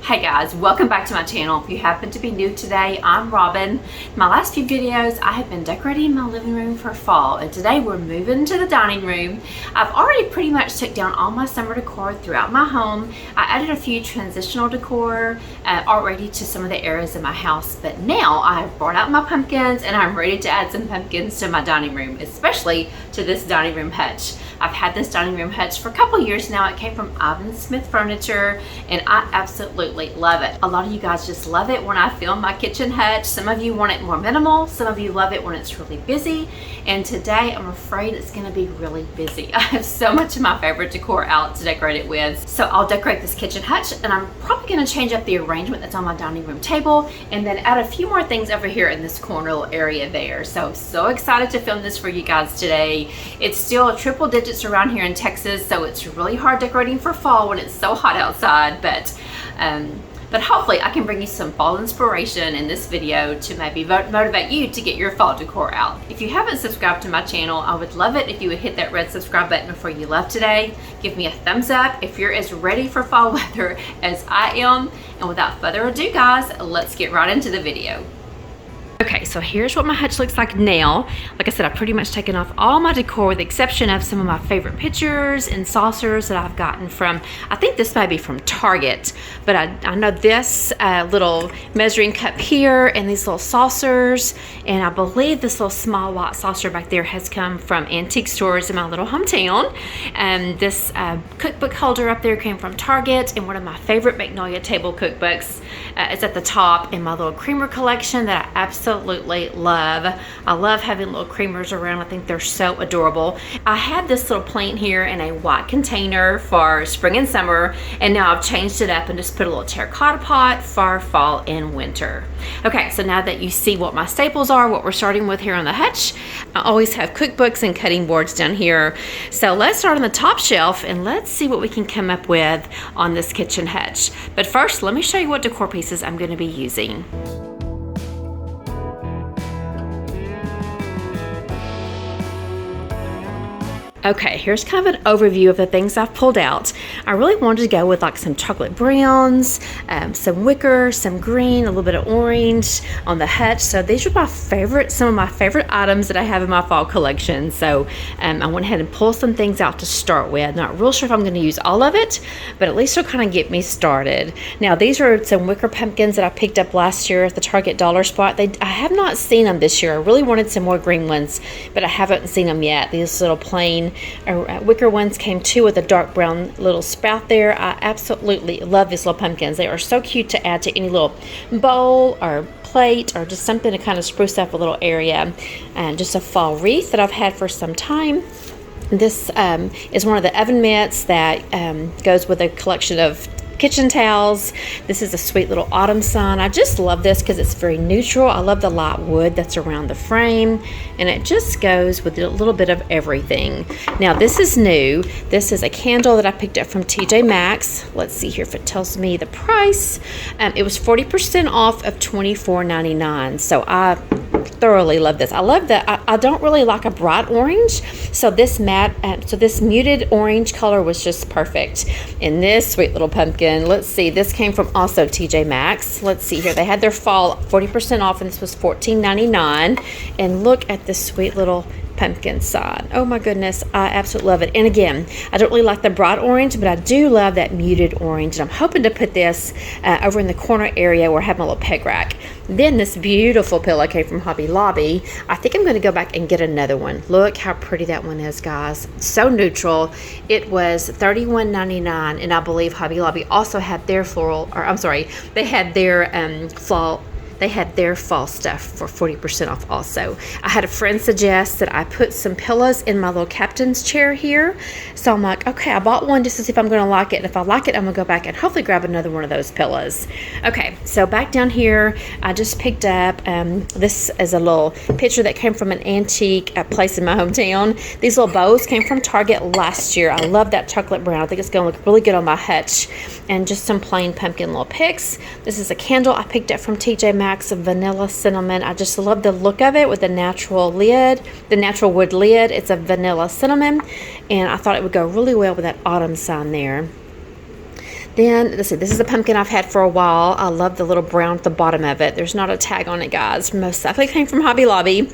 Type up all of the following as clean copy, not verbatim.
Hey guys, welcome back to my channel. If you happen to be new today, I'm Robin. In my last few videos, I have been decorating my living room for fall, and today we're moving to the dining room. I've already pretty much took down all my summer decor throughout my home. I added a few transitional decor already to some of the areas of my house, but now I have brought out my pumpkins and I'm ready to add some pumpkins to my dining room, especially to this dining room hutch. I've had this dining room hutch for a couple years now. It came from Ivan Smith Furniture, and I absolutely love it. A lot of you guys just love it when I film my kitchen hutch. Some of you want it more minimal. Some of you love it when it's really busy. And today I'm afraid it's gonna be really busy. I have so much of my favorite decor out to decorate it with. So I'll decorate this kitchen hutch, and I'm probably gonna change up the arrangement that's on my dining room table and then add a few more things over here in this corner little area there. So excited to film this for you guys today. It's still triple digits around here in Texas, so it's really hard decorating for fall when it's so hot outside, but hopefully I can bring you some fall inspiration in this video to maybe motivate you to get your fall decor out. If you haven't subscribed to my channel, I would love it if you would hit that red subscribe button before you left today. Give me a thumbs up if you're as ready for fall weather as I am. And without further ado, guys, let's get right into the video. Okay, so here's what my hutch looks like now. Like I said, I've pretty much taken off all my decor with the exception of some of my favorite pitchers and saucers that I've gotten from, I think this may be from Target, but I know this little measuring cup here and these little saucers, and I believe this little small white saucer back there has come from antique stores in my little hometown. And this cookbook holder up there came from Target, and one of my favorite Magnolia table cookbooks is at the top in my little creamer collection that I absolutely love. I love having little creamers around. I think they're so adorable. I had this little plant here in a white container for spring and summer, and now I've changed it up and just put a little terracotta pot for fall and winter. Okay, so now that you see what my staples are, what we're starting with here on the hutch, I always have cookbooks and cutting boards down here. So let's start on the top shelf and let's see what we can come up with on this kitchen hutch. But first, let me show you what decor pieces I'm going to be using. Okay, here's kind of an overview of the things I've pulled out. I really wanted to go with like some chocolate browns, some wicker, some green, a little bit of orange on the hutch. So these are some of my favorite items that I have in my fall collection. So I went ahead and pulled some things out to start with. Not real sure if I'm going to use all of it, but at least it'll kind of get me started. Now these are some wicker pumpkins that I picked up last year at the Target dollar spot. I have not seen them this year. I really wanted some more green ones, but I haven't seen them yet. These little plain wicker ones came too with a dark brown little spout there. I absolutely love these little pumpkins. They are so cute to add to any little bowl or plate or just something to kind of spruce up a little area. And just a fall wreath that I've had for some time. This is one of the oven mitts that goes with a collection of kitchen towels. This is a sweet little autumn sun. I just love this because it's very neutral. I love the light wood that's around the frame, and it just goes with a little bit of everything. Now this is new. This is a candle that I picked up from TJ Maxx. Let's see here if it tells me the price. It was 40% off of $24.99. So I thoroughly love this. I love that. I don't really like a bright orange, so this muted orange color was just perfect. And this sweet little pumpkin, let's see, this came from also TJ Maxx. Let's see here, they had their fall 40% off, and this was $14.99. And look at this sweet little pumpkin side. Oh my goodness, I absolutely love it. And again, I don't really like the bright orange, but I do love that muted orange, and I'm hoping to put this over in the corner area where I have my little peg rack. Then this beautiful pillow came from Hobby Lobby. I think I'm going to go back and get another one. Look how pretty that one is, guys. So neutral. It was $31.99, and I believe Hobby Lobby also had their they had their fall stuff for 40% off also. I had a friend suggest that I put some pillows in my little captain's chair here. So I'm like, okay, I bought one just to see if I'm going to like it. And if I like it, I'm going to go back and hopefully grab another one of those pillows. Okay, so back down here, I just picked up, this is a little picture that came from an antique place in my hometown. These little bows came from Target last year. I love that chocolate brown. I think it's going to look really good on my hutch. And just some plain pumpkin little picks. This is a candle I picked up from TJ Maxx of vanilla cinnamon. I just love the look of it with the natural lid, the natural wood lid. It's a vanilla cinnamon, and I thought it would go really well with that autumn sign there. Then, let's see, this is a pumpkin I've had for a while. I love the little brown at the bottom of it. There's not a tag on it, guys. Most likely came from Hobby Lobby.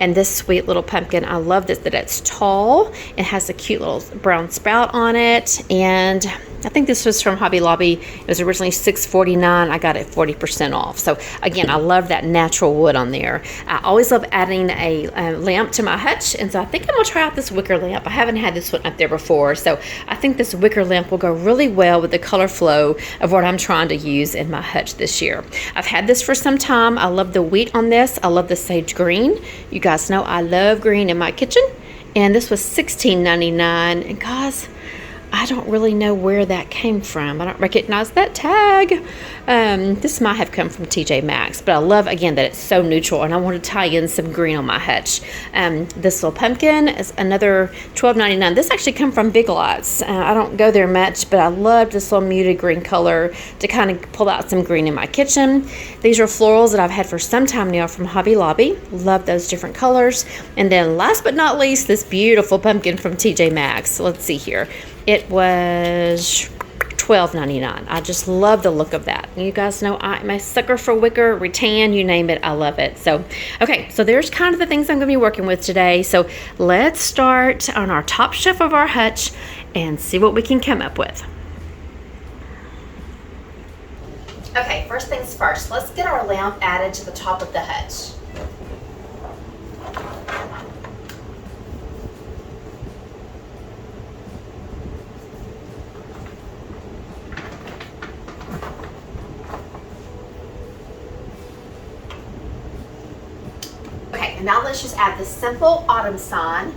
And this sweet little pumpkin, I love this, that it's tall. It has a cute little brown spout on it. And I think this was from Hobby Lobby. It was originally $6.49. I got it 40% off. So again, I love that natural wood on there. I always love adding a lamp to my hutch, and so I think I'm gonna try out this wicker lamp. I haven't had this one up there before, so I think this wicker lamp will go really well with the color flow of what I'm trying to use in my hutch this year. I've had this for some time. I love the wheat on this. I love the sage green. You guys know I love green in my kitchen, and this was $16.99. And guys, I don't really know where that came from. I don't recognize that tag. This might have come from TJ Maxx, but I love, again, that it's so neutral, and I want to tie in some green on my hutch. This little pumpkin is another $12.99. This actually come from Big Lots. I don't go there much, but I love this little muted green color to kind of pull out some green in my kitchen. These are florals that I've had for some time now from Hobby Lobby. Love those different colors. And then last but not least, this beautiful pumpkin from TJ Maxx. Let's see here. It was $12.99. I just love the look of that. You guys know I'm a sucker for wicker, rattan, you name it, I love it. So, okay, so there's kind of the things I'm going to be working with today. So let's start on our top shelf of our hutch and see what we can come up with. Okay, first things first, let's get our lamp added to the top of the hutch. Okay, and now let's just add the simple autumn sign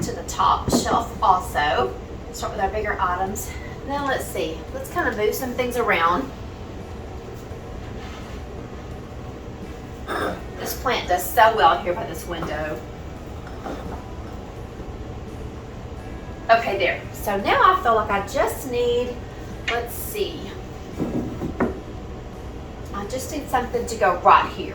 to the top shelf also. Start with our bigger items. Now let's see, let's kind of move some things around. This plant does so well here by this window. Okay, there. So now I feel like I just need, let's see, I just need something to go right here.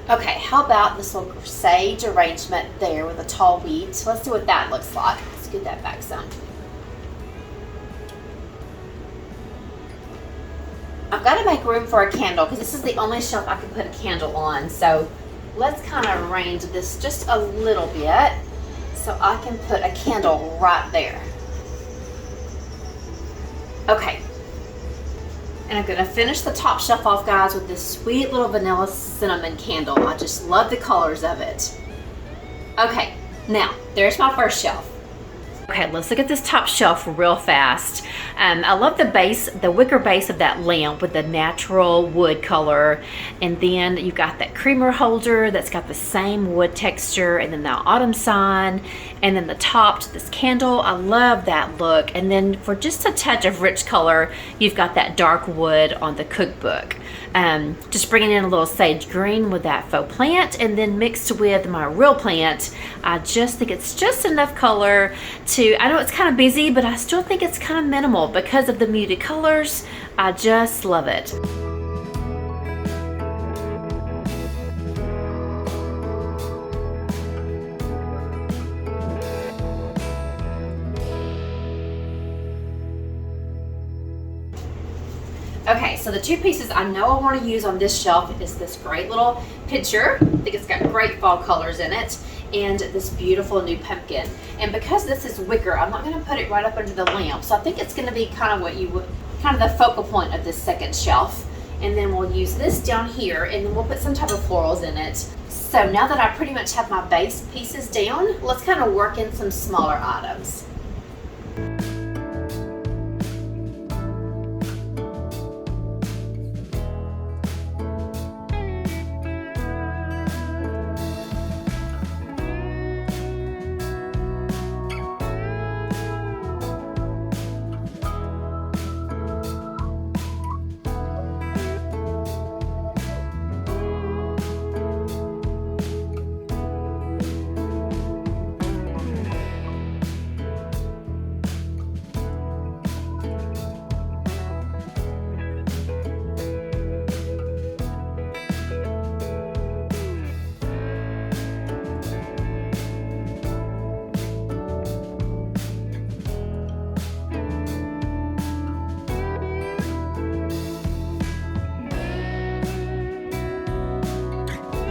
Okay, how about this little sage arrangement there with a tall weed? So let's see what that looks like. Let's get that back some. I've got to make room for a candle because this is the only shelf I can put a candle on. So let's kind of arrange this just a little bit so I can put a candle right there. Okay. And I'm going to finish the top shelf off, guys, with this sweet little vanilla cinnamon candle. I just love the colors of it. Okay, now, there's my first shelf. Okay, let's look at this top shelf real fast. I love the base, the wicker base of that lamp with the natural wood color. And then you've got that creamer holder that's got the same wood texture, and then the autumn sign, and then the top to this candle. I love that look. And then for just a touch of rich color, you've got that dark wood on the cookbook. Just bringing in a little sage green with that faux plant, and then mixed with my real plant. I just think it's just enough color to, I know it's kind of busy, but I still think it's kind of minimal because of the muted colors. I just love it. Okay, so the two pieces I know I want to use on this shelf is this great little picture. I think it's got great fall colors in it, and this beautiful new pumpkin. And because this is wicker, I'm not going to put it right up under the lamp. So I think it's going to be kind of what you would, kind of the focal point of this second shelf. And then we'll use this down here, and then we'll put some type of florals in it. So now that I pretty much have my base pieces down, let's kind of work in some smaller items.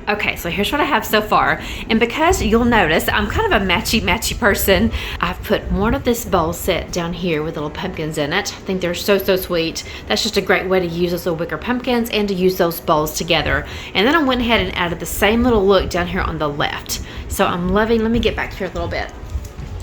Okay, so here's what I have so far. And because you'll notice I'm kind of a matchy person, I've put one of this bowl set down here with little pumpkins in it. I think they're so sweet. That's just a great way to use those little wicker pumpkins and to use those bowls together. And then I went ahead and added the same little look down here on the left. So I'm loving, let me get back here a little bit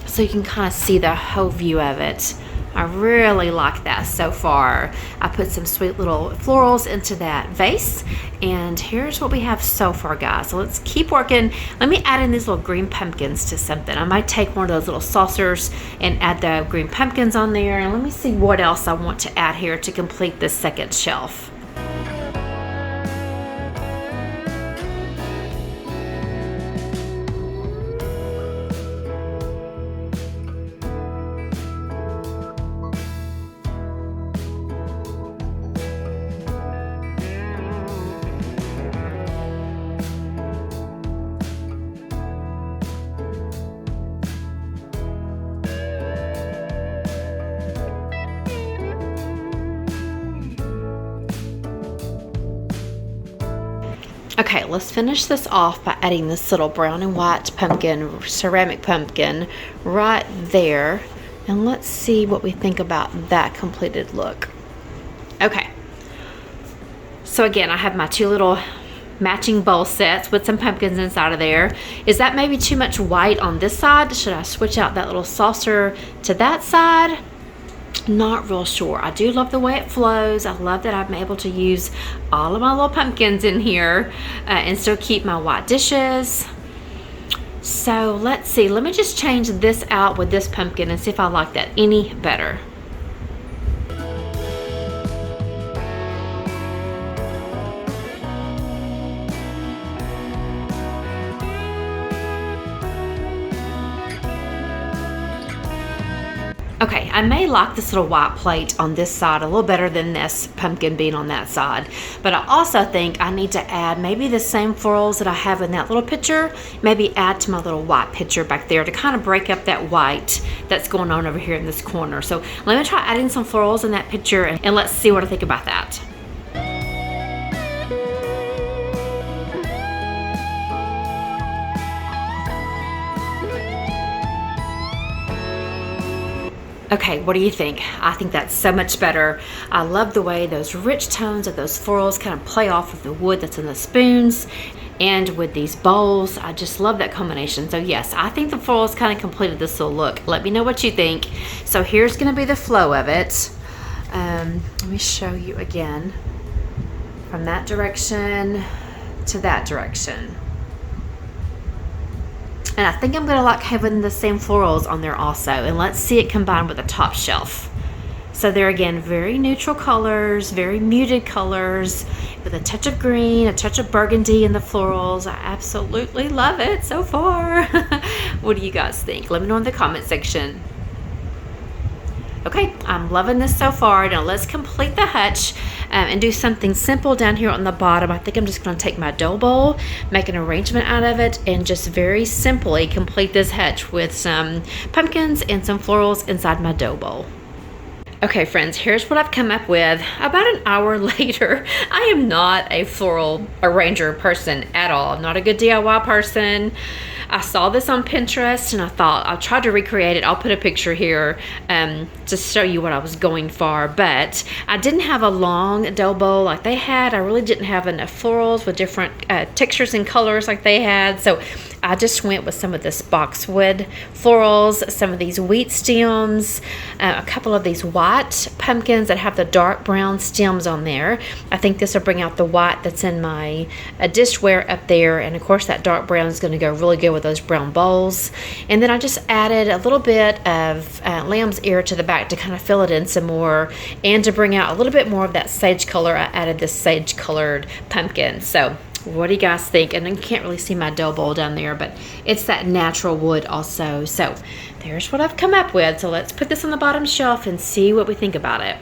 so you can kind of see the whole view of it. I really like that so far. I put some sweet little florals into that vase, and here's what we have so far, guys. So let's keep working. Let me add in these little green pumpkins to something. I might take one of those little saucers and add the green pumpkins on there, and let me see what else I want to add here to complete this second shelf. Okay, let's finish this off by adding this little brown and white pumpkin, ceramic pumpkin, right there. And let's see what we think about that completed look. Okay, so again, I have my two little matching bowl sets with some pumpkins inside of there. Is that maybe too much white on this side? Should I switch out that little saucer to that side? Not real sure. I do love the way it flows. I love that I'm able to use all of my little pumpkins in here and still keep my white dishes. So let's see. Let me just change this out with this pumpkin and see if I like that any better. Okay, I may like this little white plate on this side a little better than this pumpkin being on that side. But I also think I need to add maybe the same florals that I have in that little picture, maybe add to my little white picture back there to kind of break up that white that's going on over here in this corner. So let me try adding some florals in that picture and let's see what I think about that. Okay, what do you think? I think that's so much better. I love the way those rich tones of those florals kind of play off of the wood that's in the spoons and with these bowls. I just love that combination. So yes, I think the florals kind of completed this little look. Let me know what you think. So here's gonna be the flow of it. Let me show you again from that direction to that direction. And I think I'm gonna like having the same florals on there also. And let's see it combined with the top shelf. So they're again very neutral colors, very muted colors with a touch of green, a touch of burgundy in the florals. I absolutely love it so far. What do you guys think? Let me know in the comment section. Okay, I'm loving this so far. Now let's complete the hutch and do something simple down here on the bottom. I think I'm just gonna take my dough bowl, make an arrangement out of it, and just very simply complete this hutch with some pumpkins and some florals inside my dough bowl. Okay friends, here's what I've come up with about an hour later. I am not a floral arranger person at all. I'm not a good DIY person. I saw this on Pinterest and I thought I'll try to recreate it. I'll put a picture here to show you what I was going for, but I didn't have a long dough bowl like they had. I really didn't have enough florals with different textures and colors like they had, so I just went with some of this boxwood florals, some of these wheat stems, a couple of these white pumpkins that have the dark brown stems on there. I think this will bring out the white that's in my dishware up there, and of course that dark brown is going to go really good with those brown bowls. And then I just added a little bit of lamb's ear to the back to kind of fill it in some more, and to bring out a little bit more of that sage color, I added this sage colored pumpkin. So what do you guys think? And you can't really see my dough bowl down there, but it's that natural wood also. So there's what I've come up with. So let's put this on the bottom shelf and see what we think about it.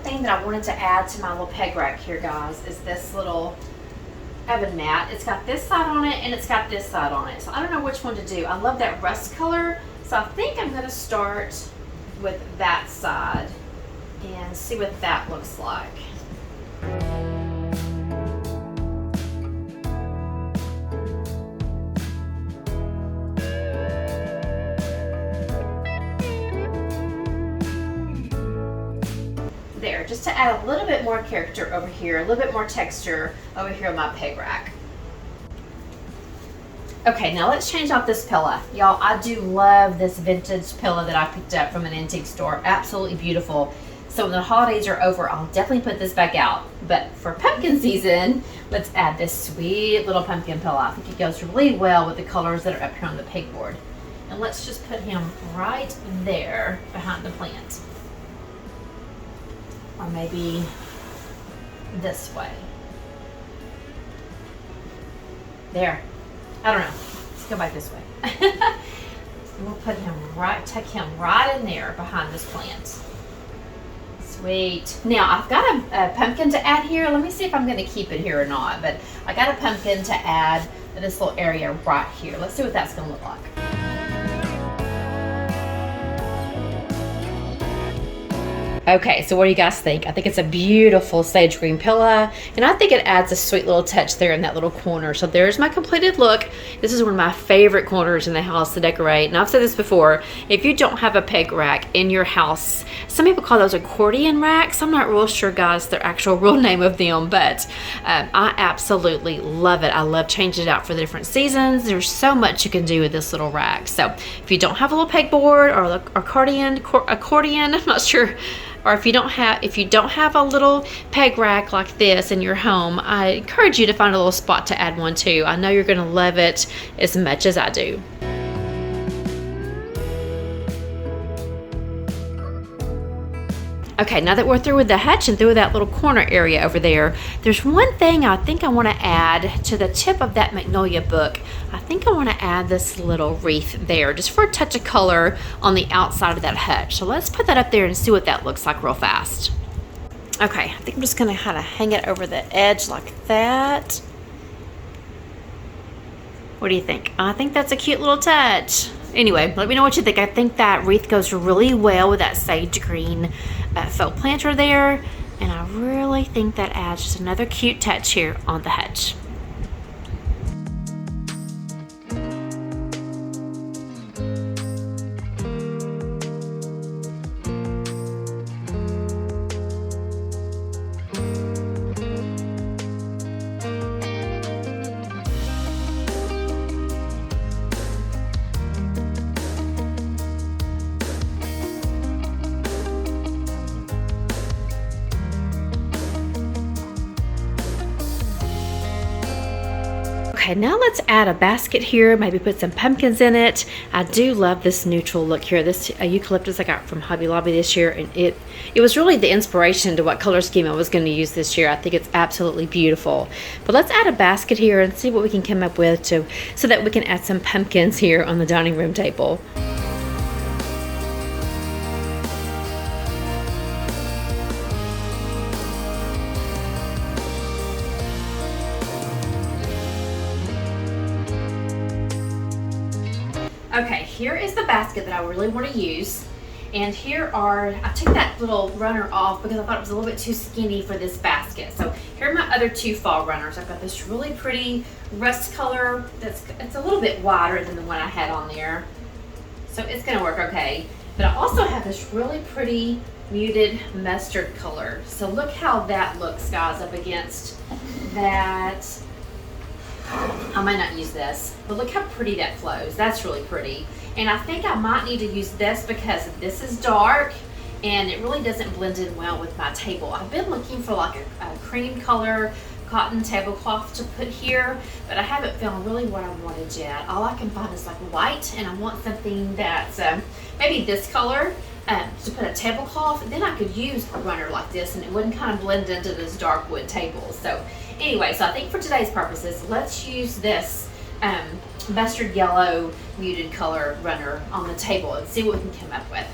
thing that I wanted to add to my little peg rack here, guys, is this little oven mat. It's got this side on it and it's got this side on it. So I don't know which one to do. I love that rust color. So I think I'm gonna start with that side and see what that looks like. There, just to add a little bit more character over here, a little bit more texture over here on my peg rack. Okay, now let's change out this pillow. Y'all, I do love this vintage pillow that I picked up from an antique store. Absolutely beautiful. So when the holidays are over, I'll definitely put this back out. But for pumpkin season, let's add this sweet little pumpkin pillow. I think it goes really well with the colors that are up here on the pegboard. And let's just put him right there behind the plant. Or maybe this way. There. I don't know. Let's go back this way. We'll put him right, tuck him right in there behind this plant. Sweet. Now I've got a pumpkin to add here. Let me see if I'm going to keep it here or not. But I got a pumpkin to add to this little area right here. Let's see what that's going to look like. Okay, so what do you guys think? I think it's a beautiful sage green pillow, and I think it adds a sweet little touch there in that little corner. So there's my completed look. This is one of my favorite corners in the house to decorate, and I've said this before, if you don't have a peg rack in your house, some people call those accordion racks. I'm not real sure, guys, their actual real name of them, but I absolutely love it. I love changing it out for the different seasons. There's so much you can do with this little rack. So if you don't have a little pegboard or accordion, I'm not sure, or if you don't have a little peg rack like this in your home, I encourage you to find a little spot to add one too. I know you're going to love it as much as I do. Okay, now that we're through with the hutch and through that little corner area over there, there's one thing I think I want to add to the tip of that magnolia book. I think I want to add this little wreath there, just for a touch of color on the outside of that hutch. So let's put that up there and see what that looks like real fast. Okay, I think I'm just going to kind of hang it over the edge like that. What do you think? I think that's a cute little touch. Anyway, let me know what you think. I think that wreath goes really well with that sage green faux planter there, and I really think that adds just another cute touch here on the hutch. Okay, now let's add a basket here, maybe put some pumpkins in it. I do love this neutral look here. This eucalyptus I got from Hobby Lobby this year, and it was really the inspiration to what color scheme I was going to use this year. I think it's absolutely beautiful. But let's add a basket here and see what we can come up with so that we can add some pumpkins here on the dining room table. Okay, here is the basket that I really want to use. And I took that little runner off because I thought it was a little bit too skinny for this basket. So here are my other two fall runners. I've got this really pretty rust color it's a little bit wider than the one I had on there. So it's going to work okay. But I also have this really pretty muted mustard color. So look how that looks, guys, up against that. I might not use this, but look how pretty that flows. That's really pretty. And I think I might need to use this because this is dark and it really doesn't blend in well with my table. I've been looking for like a cream color cotton tablecloth to put here, but I haven't found really what I wanted yet. All I can find is like white, and I want something that's maybe this color to put a tablecloth. Then I could use a runner like this and it wouldn't kind of blend into this dark wood table. So anyway, so I think for today's purposes, let's use this mustard yellow muted color runner on the table and see what we can come up with.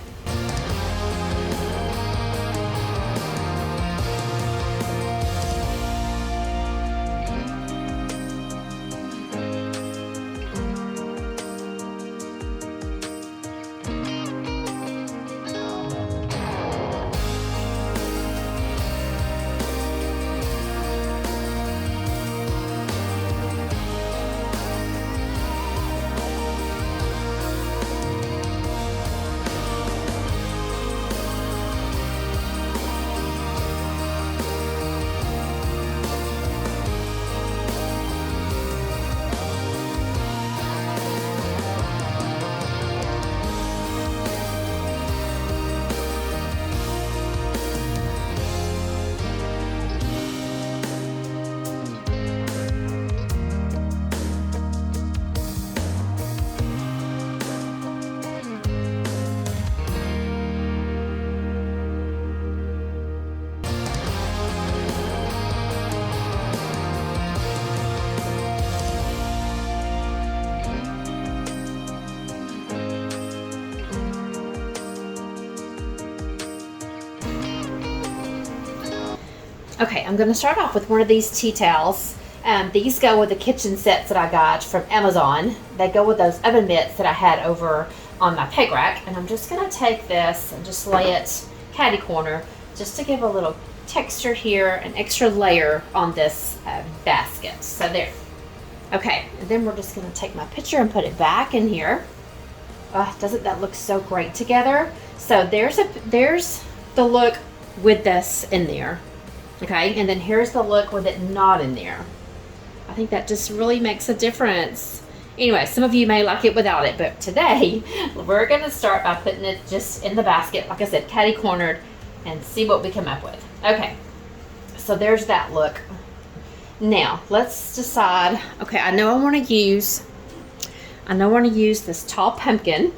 Okay, I'm gonna start off with one of these tea towels. These go with the kitchen sets that I got from Amazon. They go with those oven mitts that I had over on my peg rack. And I'm just gonna take this and just lay it catty corner just to give a little texture here, an extra layer on this basket. So there. Okay, and then we're just gonna take my picture and put it back in here. Doesn't that look so great together? So there's the look with this in there. Okay, and then here's the look with it not in there. I think that just really makes a difference. Anyway, some of you may like it without it, but today we're gonna start by putting it just in the basket, like I said, catty cornered, and see what we come up with. Okay, so there's that look. Now let's decide. Okay, I know I want to use this tall pumpkin,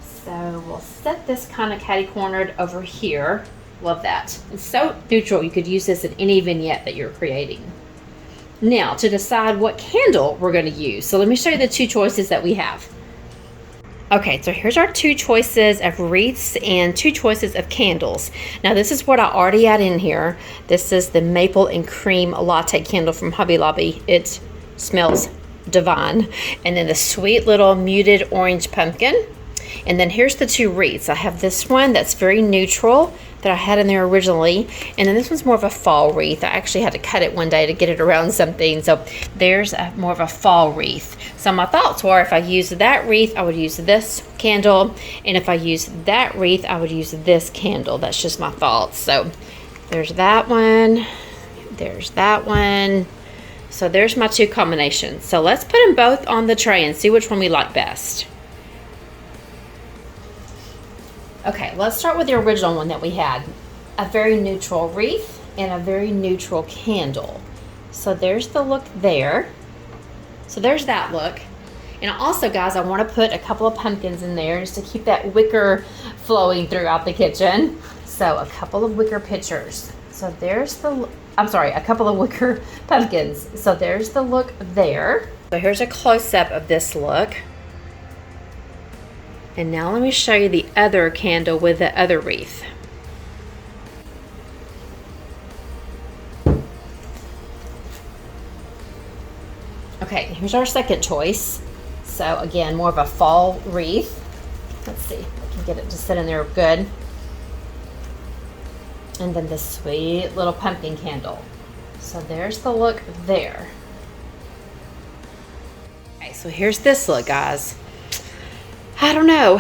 so we'll set this kind of catty cornered over here. Love that. It's so neutral. You could use this in any vignette that you're creating. Now to decide what candle we're going to use. So let me show you the two choices that we have. Okay, so here's our two choices of wreaths and two choices of candles. Now this is what I already had in here. This is the maple and cream latte candle from Hobby Lobby. It smells divine. And then the sweet little muted orange pumpkin. And then here's the two wreaths. I have this one that's very neutral that I had in there originally, and then this one's more of a fall wreath. I actually had to cut it one day to get it around something, so there's more of a fall wreath. So my thoughts were, if I used that wreath, I would use this candle, and if I used that wreath, I would use this candle. That's just my thoughts. So there's that one, there's that one. So there's my two combinations. So let's put them both on the tray and see which one we like best. Okay, let's start with the original one that we had. A very neutral wreath and a very neutral candle. So there's the look there. So there's that look. And also, guys, I want to put a couple of pumpkins in there just to keep that wicker flowing throughout the kitchen. So a couple of wicker pictures. So there's the, a couple of wicker pumpkins. So there's the look there. So here's a close-up of this look. And now let me show you the other candle with the other wreath. Okay, here's our second choice. So again, more of a fall wreath. Let's see, I can get it to sit in there good. And then this sweet little pumpkin candle. So there's the look there. Okay, so here's this look, guys. I don't know.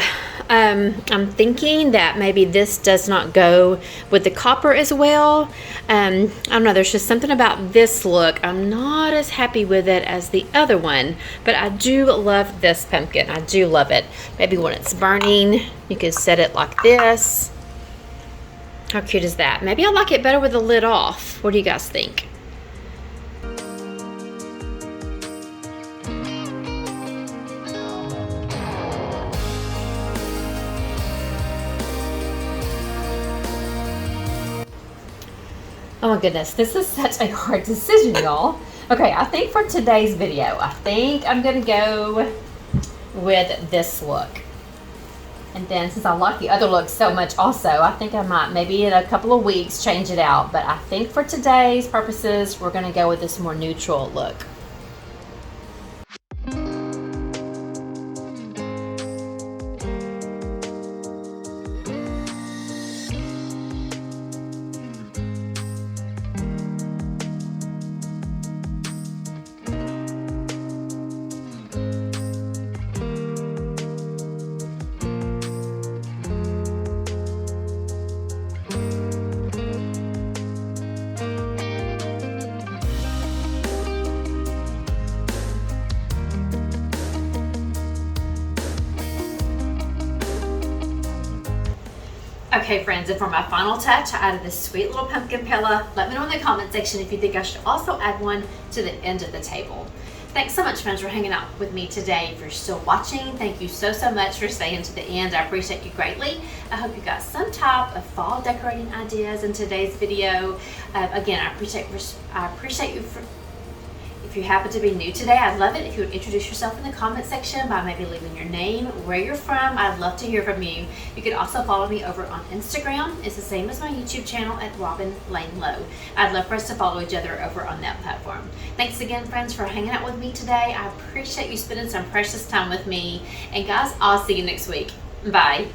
I'm thinking that maybe this does not go with the copper as well. I don't know. There's just something about this look. I'm not as happy with it as the other one, but I do love this pumpkin. I do love it. Maybe when it's burning, you could set it like this. How cute is that? Maybe I like it better with the lid off. What do you guys think? Oh my goodness, this is such a hard decision, y'all. Okay, I think for today's video, I think I'm gonna go with this look. And then since I like the other look so much also, I think I might maybe in a couple of weeks change it out. But I think for today's purposes, we're gonna go with this more neutral look. Okay friends, and for my final touch, I added this sweet little pumpkin pillow. Let me know in the comment section if you think I should also add one to the end of the table. Thanks so much, friends, for hanging out with me today. If you're still watching, thank you so much for staying to the end. I appreciate you greatly. I hope you got some type of fall decorating ideas in today's video. Again, I appreciate you for If you happen to be new today, I'd love it if you would introduce yourself in the comment section by maybe leaving your name, where you're from. I'd love to hear from you. You can also follow me over on Instagram. It's the same as my YouTube channel at Robin Lane Lowe. I'd love for us to follow each other over on that platform. Thanks again, friends, for hanging out with me today. I appreciate you spending some precious time with me. And guys, I'll see you next week. Bye.